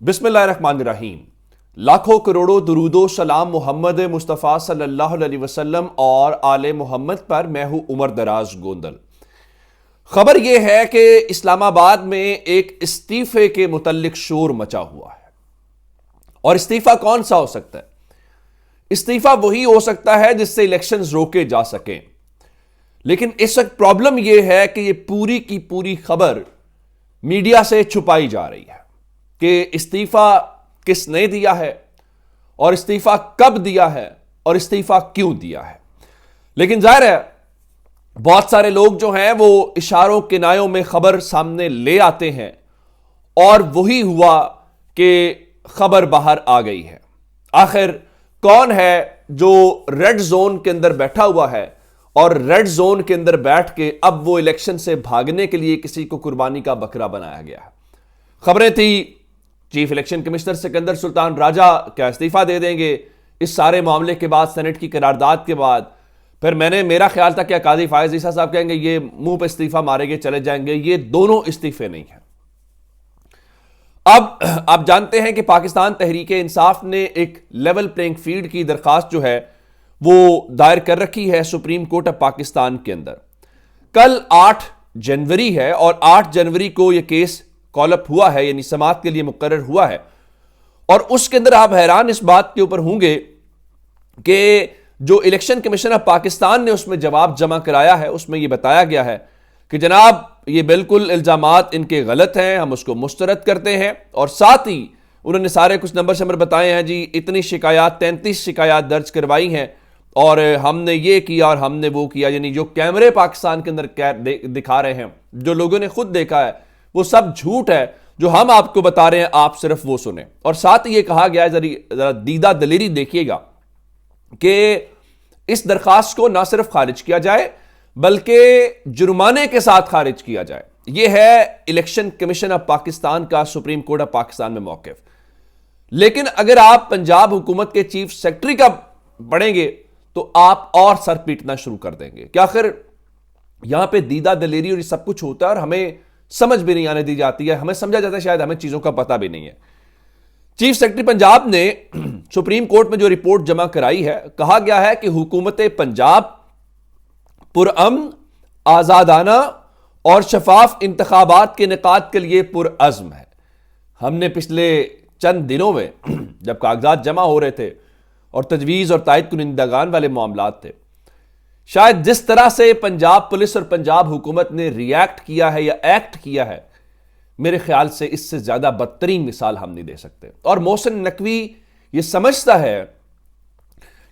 بسم اللہ الرحمن الرحیم۔ لاکھوں کروڑوں درود و سلام محمد مصطفیٰ صلی اللہ علیہ وسلم اور آل محمد پر۔ میں ہوں عمر دراز گوندل۔ خبر یہ ہے کہ اسلام آباد میں ایک استعفے کے متعلق شور مچا ہوا ہے، اور استعفیٰ کون سا ہو سکتا ہے؟ استعفیٰ وہی ہو سکتا ہے جس سے الیکشنز روکے جا سکیں، لیکن اس وقت پرابلم یہ ہے کہ یہ پوری کی پوری خبر میڈیا سے چھپائی جا رہی ہے کہ استعفیٰ کس نے دیا ہے، اور استعفیٰ کب دیا ہے، اور استعفیٰ کیوں دیا ہے۔ لیکن ظاہر ہے بہت سارے لوگ جو ہیں وہ اشاروں کنایوں میں خبر سامنے لے آتے ہیں، اور وہی ہوا کہ خبر باہر آ گئی ہے۔ آخر کون ہے جو ریڈ زون کے اندر بیٹھا ہوا ہے اور ریڈ زون کے اندر بیٹھ کے اب وہ الیکشن سے بھاگنے کے لیے کسی کو قربانی کا بکرا بنایا گیا ہے؟ خبریں تھی چیف الیکشن کمشنر سکندر سلطان راجہ کیا استعفیٰ دے دیں گے اس سارے معاملے کے بعد، سینٹ کی قرارداد کے بعد۔ پھر میرا خیال تھا کہ قاضی فائز عیسیٰ صاحب کہیں گے یہ منہ پہ استعفیٰ مارے گے چلے جائیں گے۔ یہ دونوں استعفے نہیں ہیں۔ اب آپ جانتے ہیں کہ پاکستان تحریک انصاف نے ایک لیول پلینگ فیلڈ کی درخواست جو ہے وہ دائر کر رکھی ہے سپریم کورٹ آف پاکستان کے اندر۔ کل 8 جنوری ہے، اور 8 جنوری کو یہ کیس کال اپ ہوا ہے، یعنی سماعت کے لیے مقرر ہوا ہے، اور اس کے اندر آپ حیران اس بات کے اوپر ہوں گے کہ جو الیکشن کمیشن آف پاکستان نے اس میں جواب جمع کرایا ہے اس میں یہ بتایا گیا ہے کہ جناب یہ بالکل الزامات ان کے غلط ہیں، ہم اس کو مسترد کرتے ہیں، اور ساتھ ہی انہوں نے سارے کچھ نمبر بتائے ہیں، جی اتنی شکایات 33 شکایات درج کروائی ہیں، اور ہم نے یہ کیا اور ہم نے وہ کیا، یعنی جو کیمرے پاکستان کے اندر دکھا رہے ہیں، جو لوگوں نے خود دیکھا ہے، وہ سب جھوٹ ہے، جو ہم آپ کو بتا رہے ہیں آپ صرف وہ سنیں۔ اور ساتھ ہی یہ کہا گیا ہے، ذرا دیدہ دلیری دیکھیے گا، کہ اس درخواست کو نہ صرف خارج کیا جائے بلکہ جرمانے کے ساتھ خارج کیا جائے۔ یہ ہے الیکشن کمیشن آف پاکستان کا سپریم کورٹ آف پاکستان میں موقف۔ لیکن اگر آپ پنجاب حکومت کے چیف سیکرٹری کا پڑھیں گے تو آپ اور سر پیٹنا شروع کر دیں گے کہ آخر یہاں پہ دیدہ دلیری اور یہ سب کچھ ہوتا ہے، اور ہمیں سمجھ بھی نہیں آنے دی جاتی ہے، ہمیں سمجھا جاتا ہے شاید ہمیں چیزوں کا پتہ بھی نہیں ہے۔ چیف سیکرٹری پنجاب نے سپریم کورٹ میں جو رپورٹ جمع کرائی ہے، کہا گیا ہے کہ حکومت پنجاب پرامن، آزادانہ اور شفاف انتخابات کے انعقاد کے لیے پرعزم ہے۔ ہم نے پچھلے چند دنوں میں جب کاغذات جمع ہو رہے تھے اور تجویز اور تائید کنندگان والے معاملات تھے، شاید جس طرح سے پنجاب پولیس اور پنجاب حکومت نے ری ایکٹ کیا ہے یا ایکٹ کیا ہے، میرے خیال سے اس سے زیادہ بدترین مثال ہم نہیں دے سکتے۔ اور محسن نقوی یہ سمجھتا ہے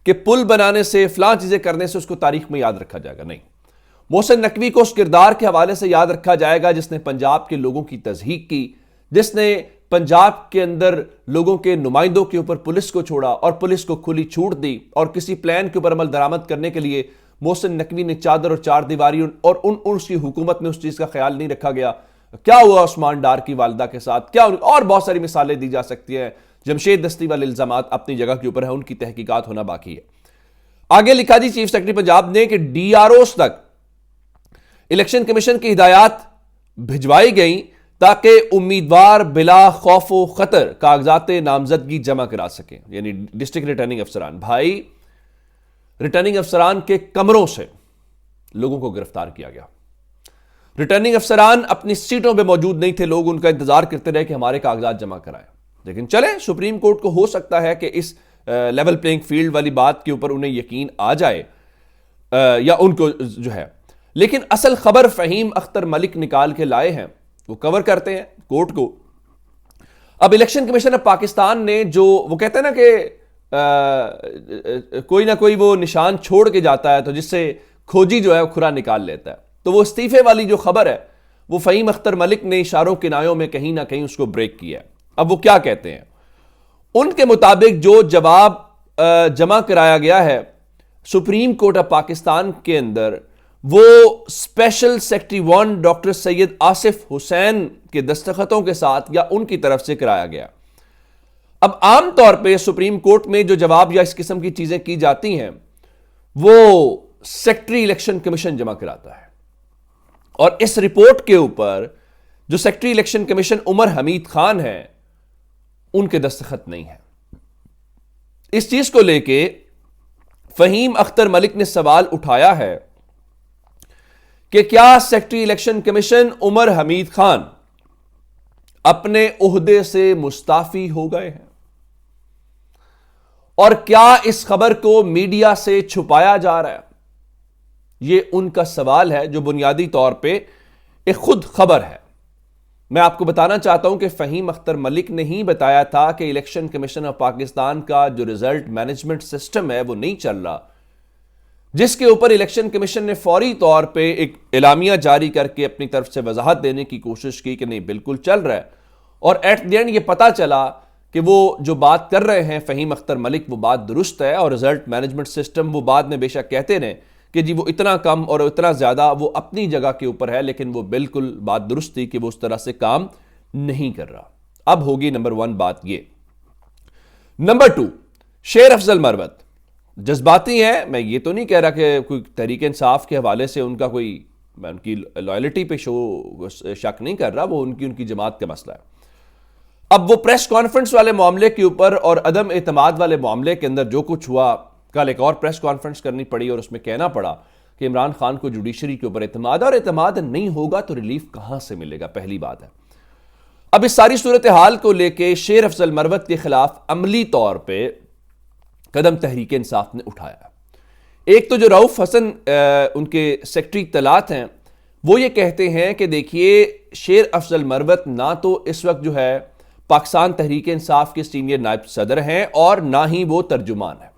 کہ پل بنانے سے، فلاں چیزیں کرنے سے اس کو تاریخ میں یاد رکھا جائے گا، نہیں۔ محسن نقوی کو اس کردار کے حوالے سے یاد رکھا جائے گا جس نے پنجاب کے لوگوں کی تضحیک کی، جس نے پنجاب کے اندر لوگوں کے نمائندوں کے اوپر پولیس کو چھوڑا اور پولیس کو کھلی چھوٹ دی، اور کسی پلان کے اوپر عمل درآمد کرنے کے لیے محسن نقوی نے چادر اور چار دیواری، اور اس کی حکومت میں اس چیز کا خیال نہیں رکھا گیا۔ کیا ہوا عثمان ڈار کی والدہ کے ساتھ، کیا اور بہت ساری مثالیں دی جا سکتی ہیں۔ جمشید دستی والے الزامات اپنی جگہ کے اوپر ہیں، ان کی تحقیقات ہونا باقی ہے۔ آگے لکھا جی چیف سیکرٹری پنجاب نے کہ ڈی آر اوز تک الیکشن کمیشن کی ہدایات بھجوائی گئیں تاکہ امیدوار بلا خوف و خطر کاغذات نامزدگی جمع کرا سکیں، یعنی ڈسٹرکٹ ریٹرننگ افسران۔ بھائی ریٹرننگ افسران کے کمروں سے لوگوں کو گرفتار کیا گیا۔ ریٹرننگ افسران اپنی سیٹوں پہ موجود نہیں تھے، لوگ ان کا انتظار کرتے رہے کہ ہمارے کاغذات جمع کرائیں۔ لیکن چلیں، سپریم کورٹ کو ہو سکتا ہے کہ اس لیول پلینگ فیلڈ والی بات کے اوپر انہیں یقین آ جائے، یا ان کو جو ہے، لیکن اصل خبر فہیم اختر ملک نکال کے لائے ہیں، وہ کور کرتے ہیں کورٹ کو۔ اب الیکشن کمیشن آف پاکستان نے جو وہ کہتے ہیں نا کہ کوئی نہ کوئی وہ نشان چھوڑ کے جاتا ہے تو جس سے کھوجی جو ہے وہ کھرا نکال لیتا ہے، تو وہ استعفے والی جو خبر ہے وہ فہیم اختر ملک نے اشاروں کنایوں میں کہیں نہ کہیں اس کو بریک کیا ہے۔ اب وہ کیا کہتے ہیں؟ ان کے مطابق جو جواب جمع کرایا گیا ہے سپریم کورٹ آف پاکستان کے اندر، وہ اسپیشل سیکرٹری 1 ڈاکٹر سید آصف حسین کے دستخطوں کے ساتھ یا ان کی طرف سے کرایا گیا۔ اب عام طور پہ سپریم کورٹ میں جو جواب یا اس قسم کی چیزیں کی جاتی ہیں وہ سیکرٹری الیکشن کمیشن جمع کراتا ہے، اور اس رپورٹ کے اوپر جو سیکرٹری الیکشن کمیشن عمر حمید خان ہے ان کے دستخط نہیں ہے۔ اس چیز کو لے کے فہیم اختر ملک نے سوال اٹھایا ہے کہ کیا سیکرٹری الیکشن کمیشن عمر حمید خان اپنے عہدے سے مستعفی ہو گئے ہیں، اور کیا اس خبر کو میڈیا سے چھپایا جا رہا ہے؟ یہ ان کا سوال ہے جو بنیادی طور پہ ایک خود خبر ہے۔ میں آپ کو بتانا چاہتا ہوں کہ فہیم اختر ملک نے ہی بتایا تھا کہ الیکشن کمیشن آف پاکستان کا جو ریزلٹ مینجمنٹ سسٹم ہے وہ نہیں چل رہا، جس کے اوپر الیکشن کمیشن نے فوری طور پہ ایک اعلامیہ جاری کر کے اپنی طرف سے وضاحت دینے کی کوشش کی کہ نہیں بالکل چل رہا ہے، اور ایٹ دی اینڈ یہ پتا چلا کہ وہ جو بات کر رہے ہیں فہیم اختر ملک وہ بات درست ہے، اور ریزلٹ مینجمنٹ سسٹم وہ بعد میں بے شک کہتے رہے کہ جی وہ اتنا کم اور اتنا زیادہ، وہ اپنی جگہ کے اوپر ہے، لیکن وہ بالکل بات درست تھی کہ وہ اس طرح سے کام نہیں کر رہا۔ اب ہوگی نمبر 1 بات یہ۔ نمبر 2، شیر افضل مروت جذباتی ہیں۔ میں یہ تو نہیں کہہ رہا کہ کوئی تحریک انصاف کے حوالے سے ان کا کوئی، میں ان کی لائلٹی پہ شک نہیں کر رہا، وہ ان کی جماعت کا مسئلہ ہے۔ اب وہ پریس کانفرنس والے معاملے کے اوپر اور عدم اعتماد والے معاملے کے اندر جو کچھ ہوا، کل ایک اور پریس کانفرنس کرنی پڑی اور اس میں کہنا پڑا کہ عمران خان کو جوڈیشری کے اوپر اعتماد، اور اعتماد نہیں ہوگا تو ریلیف کہاں سے ملے گا، پہلی بات ہے۔ اب اس ساری صورتحال کو لے کے شیر افضل مروت کے خلاف عملی طور پہ قدم تحریک انصاف نے اٹھایا۔ ایک تو جو رؤف حسن ان کے سیکرٹری اطلاعات ہیں، وہ یہ کہتے ہیں کہ دیکھیے شیر افضل مروت نہ تو اس وقت جو ہے پاکستان تحریک انصاف کے سینئر نائب صدر ہیں اور نہ ہی وہ ترجمان ہیں۔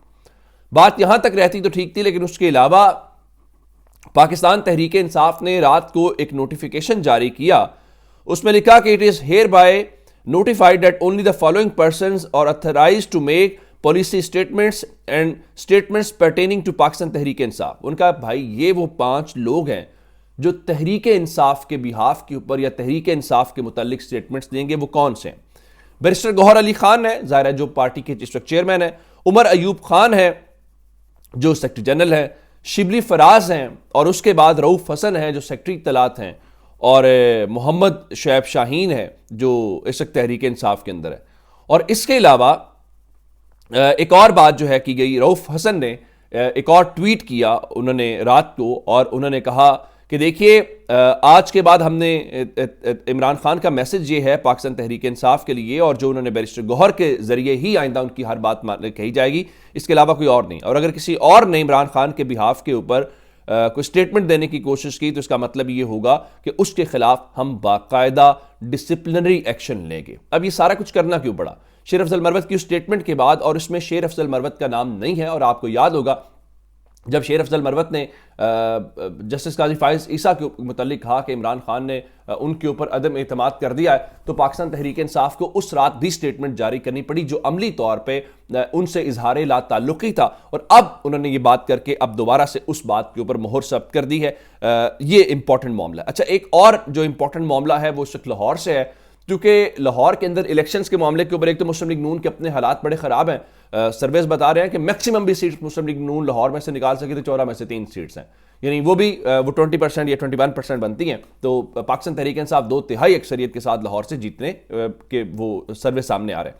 بات یہاں تک رہتی تو ٹھیک تھی، لیکن اس کے علاوہ پاکستان تحریک انصاف نے رات کو ایک نوٹیفیکیشن جاری کیا، اس میں لکھا کہ it is hereby notified that only the following persons are authorized to make policy statements and statements pertaining to Pakistan Tehreek Insaf. ان کا بھائی یہ وہ 5 لوگ ہیں جو تحریک انصاف کے بہاف کے اوپر یا تحریک انصاف کے متعلق سٹیٹمنٹس دیں گے۔ وہ کون سے ہیں؟ بیرسٹر گوہر علی خان ہے، ظاہر ہے جو پارٹی کے اس وقت چیئرمین ہیں، عمر ایوب خان ہے جو سیکرٹری جنرل ہے، شبلی فراز ہیں، اور اس کے بعد رؤف حسن ہیں جو سیکرٹری اطلاعات ہیں، اور محمد شعیب شاہین ہے جو اس وقت تحریک انصاف کے اندر ہے۔ اور اس کے علاوہ ایک اور بات جو ہے کی گئی، رؤف حسن نے ایک اور ٹویٹ کیا انہوں نے رات کو، اور انہوں نے کہا کہ دیکھیے آج کے بعد ہم نے عمران خان کا میسج یہ ہے پاکستان تحریک انصاف کے لیے، اور جو انہوں نے بیرسٹر گوہر کے ذریعے ہی آئندہ ان کی ہر بات کہی جائے گی، اس کے علاوہ کوئی اور نہیں۔ اور اگر کسی اور نے عمران خان کے بہاف کے اوپر کوئی سٹیٹمنٹ دینے کی کوشش کی تو اس کا مطلب یہ ہوگا کہ اس کے خلاف ہم باقاعدہ ڈسپلنری ایکشن لیں گے۔ اب یہ سارا کچھ کرنا کیوں پڑا؟ شیر افضل مروت کی سٹیٹمنٹ کے بعد، اور اس میں شیر افضل مروت کا نام نہیں ہے، اور آپ کو یاد ہوگا جب شیر افضل مروت نے جسٹس قاضی فائز عیسیٰ کے متعلق کہا کہ عمران خان نے ان کے اوپر عدم اعتماد کر دیا ہے، تو پاکستان تحریک انصاف کو اس رات بھی سٹیٹمنٹ جاری کرنی پڑی جو عملی طور پہ ان سے اظہار لا تعلقی تھا، اور اب انہوں نے یہ بات کر کے اب دوبارہ سے اس بات کے اوپر مہر ثبت کر دی ہے۔ یہ امپورٹنٹ معاملہ ہے۔ اچھا، ایک اور جو امپورٹنٹ معاملہ ہے وہ اس وقت لاہور سے ہے، کیونکہ لاہور کے اندر الیکشنز کے معاملے کے اوپر ایک تو مسلم لیگ نون کے اپنے حالات بڑے خراب ہیں۔ سرویز بتا رہے ہیں کہ میکسیمم بھی سیٹس مسلم لیگ نون لاہور میں سے نکال سکے تو 14 میں سے 3 سیٹس ہیں، یعنی وہ بھی وہ 20% یا 21% بنتی ہیں، تو پاکستان تحریک انصاف 2/3 اکثریت کے ساتھ لاہور سے جیتنے کے وہ سروے سامنے آ رہے ہیں۔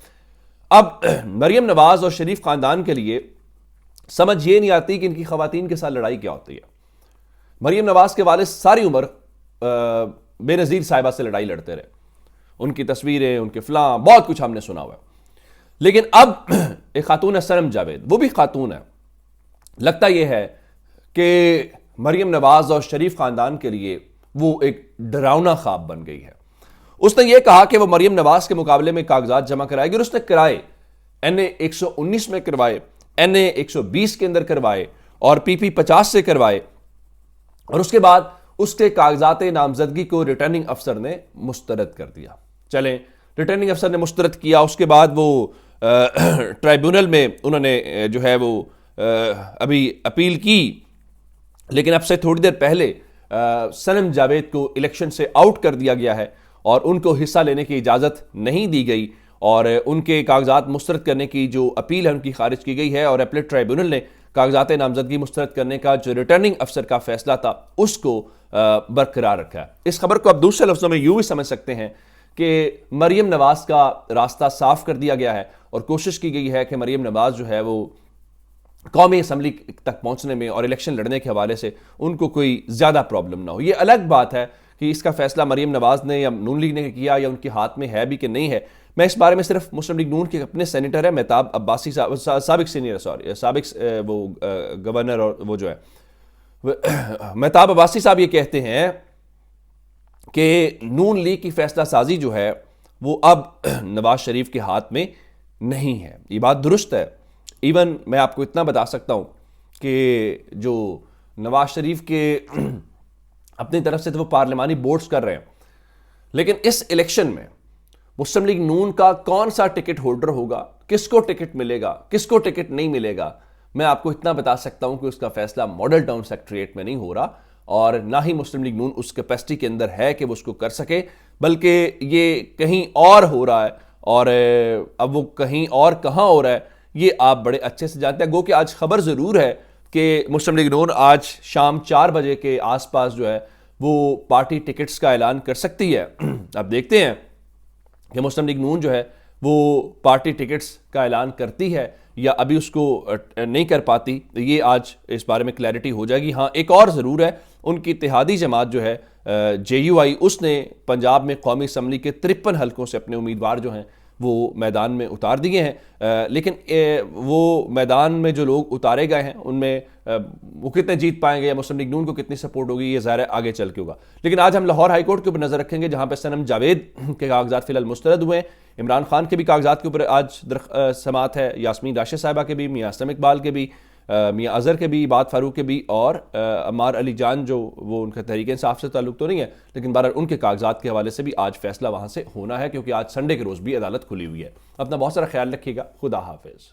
اب مریم نواز اور شریف خاندان کے لیے سمجھ یہ نہیں آتی کہ ان کی خواتین کے ساتھ لڑائی کیا ہوتی ہے۔ مریم نواز کے والد ساری عمر بے نظیر صاحبہ سے لڑائی لڑتے رہے، ان کی تصویریں، ان کے فلاں بہت کچھ ہم نے سنا ہوا ہے، لیکن اب ایک خاتون ہے سنم جاوید، وہ بھی خاتون ہے۔ لگتا یہ ہے کہ مریم نواز اور شریف خاندان کے لیے وہ ایک ڈراؤنا خواب بن گئی ہے۔ اس نے یہ کہا کہ وہ مریم نواز کے مقابلے میں کاغذات جمع کرائے گی، اور اس نے کرائے، NA 119 میں کروائے، NA 120 کے اندر کروائے، اور PP 50 سے کروائے، اور اس کے بعد اس کے کاغذات نامزدگی کو ریٹرننگ افسر نے مسترد کر دیا۔ چلیں، ریٹرننگ افسر نے مسترد کیا، اس کے بعد وہ ٹرائیبونل میں انہوں نے جو ہے وہ ابھی اپیل کی، لیکن اب سے تھوڑی دیر پہلے سنم جاوید کو الیکشن سے آؤٹ کر دیا گیا ہے، اور ان کو حصہ لینے کی اجازت نہیں دی گئی، اور ان کے کاغذات مسترد کرنے کی جو اپیل ہے ان کی خارج کی گئی ہے، اور اپیلیٹ ٹرائیبونل نے کاغذات نامزدگی مسترد کرنے کا جو ریٹرننگ افسر کا فیصلہ تھا اس کو برقرار رکھا ہے۔ اس خبر کو اب دوسرے لفظوں میں یوں بھی سمجھ سکتے ہیں کہ مریم نواز کا راستہ صاف کر دیا گیا ہے اور کوشش کی گئی ہے کہ مریم نواز جو ہے وہ قومی اسمبلی تک پہنچنے میں اور الیکشن لڑنے کے حوالے سے ان کو کوئی زیادہ پرابلم نہ ہو. یہ الگ بات ہے کہ اس کا فیصلہ مریم نواز نے یا نون لیگ نے کیا یا ان کے ہاتھ میں ہے بھی کہ نہیں ہے. میں اس بارے میں صرف مسلم لیگ نون کے اپنے سینیٹر ہیں مہتاب عباسی صاحب، سابق وہ گورنر اور وہ جو ہے مہتاب عباسی صاحب یہ کہتے ہیں کہ نون لیگ کی فیصلہ سازی جو ہے وہ اب نواز شریف کے ہاتھ میں نہیں ہے. یہ بات درست ہے. ایون میں آپ کو اتنا بتا سکتا ہوں کہ جو نواز شریف کے اپنی طرف سے تو وہ پارلیمانی بورڈز کر رہے ہیں، لیکن اس الیکشن میں مسلم لیگ نون کا کون سا ٹکٹ ہولڈر ہوگا، کس کو ٹکٹ ملے گا، کس کو ٹکٹ نہیں ملے گا، میں آپ کو اتنا بتا سکتا ہوں کہ اس کا فیصلہ ماڈل ٹاؤن سیکریٹریٹ میں نہیں ہو رہا اور نہ ہی مسلم لیگ نون اس کیپیسٹی کے اندر ہے کہ وہ اس کو کر سکے، بلکہ یہ کہیں اور ہو رہا ہے. اور اب وہ کہیں اور کہاں ہو رہا ہے یہ آپ بڑے اچھے سے جانتے ہیں. گو کہ آج خبر ضرور ہے کہ مسلم لیگ نون آج شام 4 بجے کے آس پاس جو ہے وہ پارٹی ٹکٹس کا اعلان کر سکتی ہے. اب دیکھتے ہیں کہ مسلم لیگ نون جو ہے وہ پارٹی ٹکٹس کا اعلان کرتی ہے یا ابھی اس کو نہیں کر پاتی. یہ آج اس بارے میں کلیئرٹی ہو جائے گی. ہاں ایک اور ضرور ہے، ان کی اتحادی جماعت جو ہے JUI، اس نے پنجاب میں قومی اسمبلی کے 53 حلقوں سے اپنے امیدوار جو ہیں وہ میدان میں اتار دیے ہیں. لیکن وہ میدان میں جو لوگ اتارے گئے ہیں ان میں وہ کتنے جیت پائیں گے یا مسلم لیگ نون کو کتنی سپورٹ ہوگی یہ ظاہر ہے آگے چل کے ہوگا. لیکن آج ہم لاہور ہائی کورٹ کے اوپر نظر رکھیں گے جہاں پہ صنم جاوید کے کاغذات فی الحال مسترد ہوئے ہیں. عمران خان کے بھی کاغذات کے اوپر آج سماعت ہے، یاسمین راشد صاحبہ کے بھی، میاں اسلم اقبال کے بھی، میاں اظہر کے بھی، بات فاروق کے بھی، اور عمار علی جان جو وہ ان کا تحریک انصاف سے تعلق تو نہیں ہے لیکن بہرحال ان کے کاغذات کے حوالے سے بھی آج فیصلہ وہاں سے ہونا ہے کیونکہ آج سنڈے کے روز بھی عدالت کھلی ہوئی ہے. اپنا بہت سارا خیال رکھیے گا. خدا حافظ.